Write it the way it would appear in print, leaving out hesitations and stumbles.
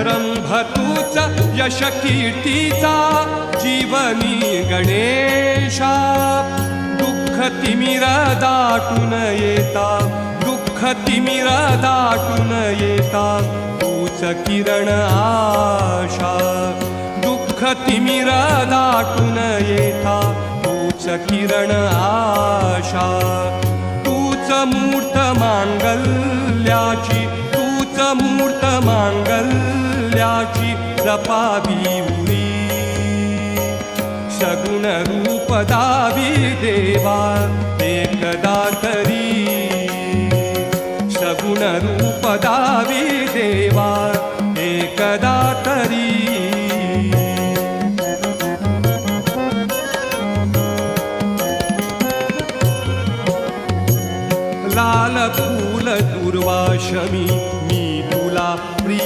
रंभतूच यश कीर्तीचा जीवनी गणेशा दुःख तिमिर दाटून येता दुःख तिमिर दाटून येता तूच किरण आशा दुःख तिमिर दाटून येता तूच किरण आशा तूच मूर्त मांगल्याची तूच मूर्त मांगल्याची जपावी उरी सगुण रूप दावी देवा एकदा तरी सगुण रूप दावी देवा